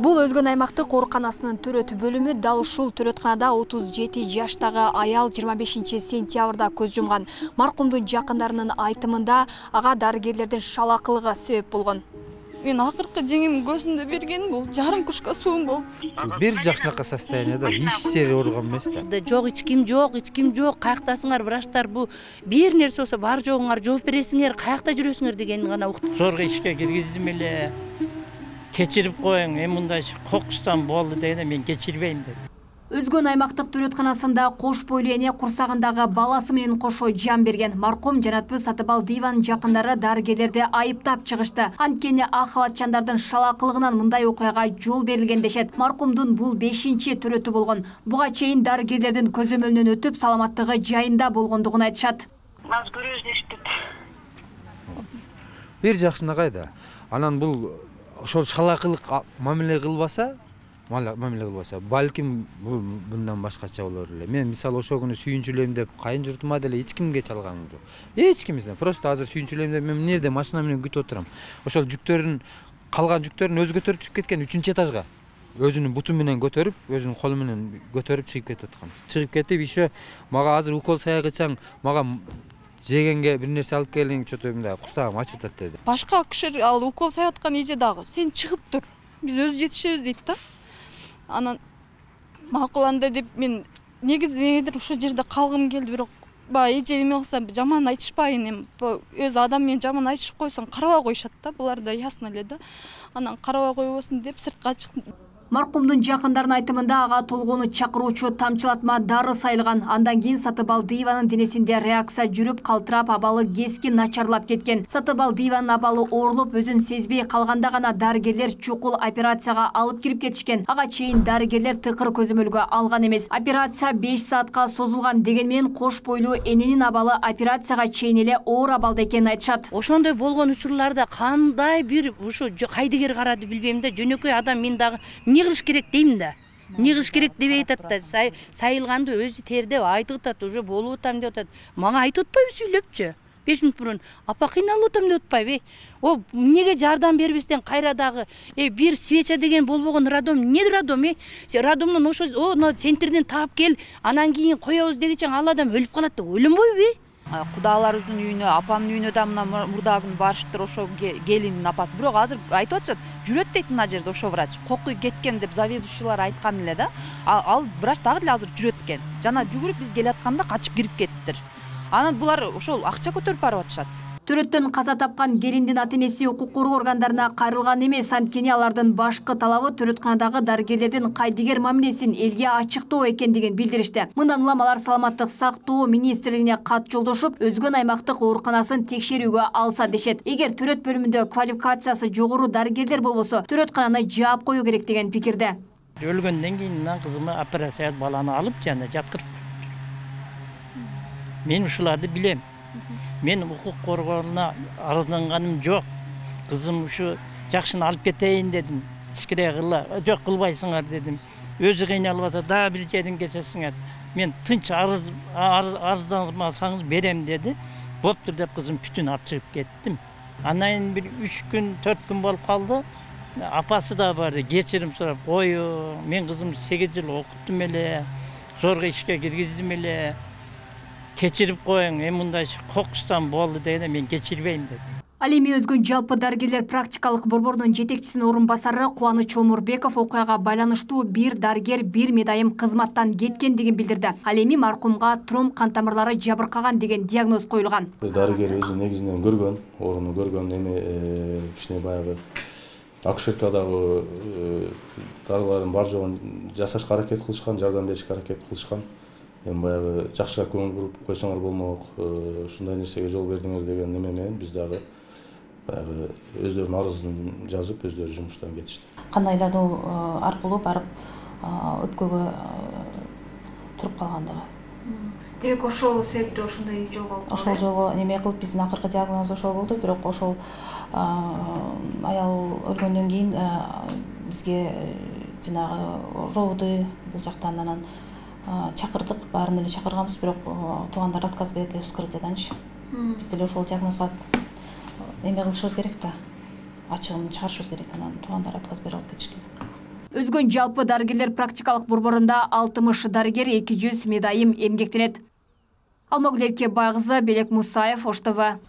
Бул Өзгөн аймактык ооруканасынын төрөтү бөлүмү дал ушул төрөтканада 37 жаштагы аял 25 сентябрда көз жумган. Маркумдун жакындарынын айтымында ага дарыгерлердин шалакылыгы себеп болгон. Мен акыркы жеңим көзүндө берген бул жарым кушка суум болуп. Бир жакшынакай состоянияда эч жери ооруган эмес да. Жок, ичким жок, каяктасыңар, врачтар бу бир нерсе болсо бар жогуңар жооп бересиңер, каякта жүрөсүңөр дегенин гана уктум. Зорго ишке киргиздим эле. Кечирип коюң, мындай кокустан болду дегенде мен кечирбейм дедим. Өзгөн аймактык төрөтканасында кош бойлуу эне курсагындагы баласы менен кошо жан берген. Маркум Жанатбек Сатыбалдиеванын жакындары дарыгерлерди айыптап чыгышты. Анткени ак халатчандардын шалакылыгынан мындай окуяга жол берилген дешет. Маркумдун бул 5-чи төрөтү болгон. Буга чейин дарыгерлердин көзөмөлүнөн өтүп, саламаттыгы жайында болгондугун айтышат. Аз көрөбүз эшиктеп. Бир жакшынакай да. Анан бул ошол шалакылык мамиле кылбаса, балким мындан башкача болор эле. Мен мисалы ошол күнү сүйүнчүлөйм деп кайын журтума деле эч кимге чалганым жок. Эч кимизден. Просто азыр сүйүнчүлөйм деп мен эмнеде машина менен күтүп отурам. Ошол жүктөрүн, калган жүктөрүн өзү көтөрүп чыгып кеткен 3-чү этажга. Өзүнүн буту менен көтөрүп, өзүнүн колу менен көтөрүп чыгып кетип аткан. Чыгып кетип, еще мага азыр укол саягычаң, мага жегенге бир нерсе алып келиң, чото мындай курсагым ачып атат деди. Башка акушер ал укол саап аткан эже дагы сен чыгып тур. Биз өзү жетишебиз дейт да. Анан макуланда деп мен негизи ушул жерде калгым келди, бирок баягы эже эме кылсам жаман айтышпайын, эми өз адам менен жаман айтышып койсоң карабай коюшат да, булар да ясно эле да. Анан карабай койбосун деп сыртка чыктым. Маркумдун жакындарынын айтымында ага толгоону чакыруучу тамчылатма дары сайылган. Андан кийин Сатыбалдиеванын денесинде реакция жүрүп, калтырап, абалы кескин начарлап кеткен. Сатыбалдиеванын абалы оорулуп, өзүн сезбей калганда гана дарыгерлер чукул операцияга алып кирип кетишкен. Ага чейин дарыгерлер тыкыр көзөмөлгө алган эмес. Операция 5 саатка созулган деген менен кош бойлуу эненин абалы операцияга чейин эле оор абалда экенин айтышат. Ошондой болгон учурларда кандай бир ушу кайдыгер карады билбейм да, жөнөкөй адам мен дагы эмне кылыш керек дейм да. Эмне кылыш керек дебей атат да, сайылганды өзү тердеп айтып атат, уже болуп атам деп атат. Мага айтып атпайбы сүйлөпчү? 5 мүнөт мурун апа кыйналып атам деп атпайбы? О, эмнеге жардам бербестен кайра дагы бир свеча деген болбогон радом, эмне радом? Радомдон ошо центрден таап кел, анан кийин коебуз дегиче ал адам өлүп калат деп ойлонбойбу? Кудаларыбыздын үйүнө, апамдын үйүнө да мына мурдагы күнү барышыптыр, ошо келиндин апасы. Бирок азыр айтып атышат, жүрөт дейт мына жерде ошо врач. Кокуй кеткен деп заведующийлар айткан эле да. Ал врач дагы эле азыр жүрөт экен. Жана жүгүрүп биз келатканда качып кирип кеттир. Анан булар ошол акча көтөрүп барып атышат. Төрөттөн каза тапкан келиндин ата-энеси укук коргоо органдарына кайрылган эмес, анткени алардын башкы талабы төрөтканадагы дарыгерлердин кайдыгер мамилесин элге ачыктоо экендигин билдиришти. Мындан улам алар саламаттык сактоо министрлигине кат жолдошуп, Өзгөн аймактык ооруканасын текшерүүгө алса дешет. Эгер төрөт бөлүмүндө квалификациясы жогору дарыгерлер болбосо, төрөткананы жаап коюу керек деген пикирде. Өлгөндөн кийин кызыма операция баланы алып жана жаткырып. Мен ушуларды билем. Мен укук коргоонуна арызданганым жок. Кызым ушу жакшыны алып кетейин дедим. Ичкире кылла, жок кылбайсыңар дедим. Өзү кыйналып атса дагы бир жерден кесесиңер. Мен тынч арызданмасаңыз берем деди. Боптур деп кызым бүтүн алып чыгып кеттим. Анан бир 3 күн, 4 күн болуп калды. Апасы да барды, кечирим сурап, "Ой, мен кызым 8 жыл окуттум эле. Зорго ишке киргиздим эле. Кечирип коюң, мындай кокустан болду дегенде мен кечирбейм дедим." Ал эми Өзгөн жалпы дарыгерлер практикалык борборунун жетекчисинин орун басары Кубаныч Омурбеков окуяга байланыштуу бир дарыгер бир медайым кызматтан кеткендигин билдирди. Ал эми маркумга тромб кан тамырлары жабыркаган деген диагноз коюлган. Дарыгер өзү негизинен көргөн, орунду көргөн, эми кичине баягы акушеркадагы дарылардын бар жогун жасашка аракет кылышкан, жардам беришке аракет кылышкан. Эми баягы жакшыраак көңүл буруп койсоңор болмок, ушундай нерсеге жол бердиңер деген неме менен биз дагы баягы өздөрүнүн арызын жазып, өздөрү жумуштан кетишти. Кан айлануу аркылуу барып өпкөгө туруп калгандыгы. Демек ошол себептен ошондой жолго алып. Ошол жолго неме кылып биздин акыркы диагноз ошол болду, бирок ошол аял өлгөндөн кийин бизге жанагы ровды бул жактан анан чакырдык, баарын эле чакырганбыз, бирок туугандар отказ берди вскрытиядан. Биз деле ошол диагнозго эме кылышыбыз керек да. ачыгын чыгарышыбыз керек. Анан туугандар отказ берип алып кетишкен. Өзгөн жалпы дарыгерлер практикалык борборунда 60 дарыгер 200 медайым эмгектенет. Алмагүл Эркебай кызы, Белек Мусаев, Ош ТВ.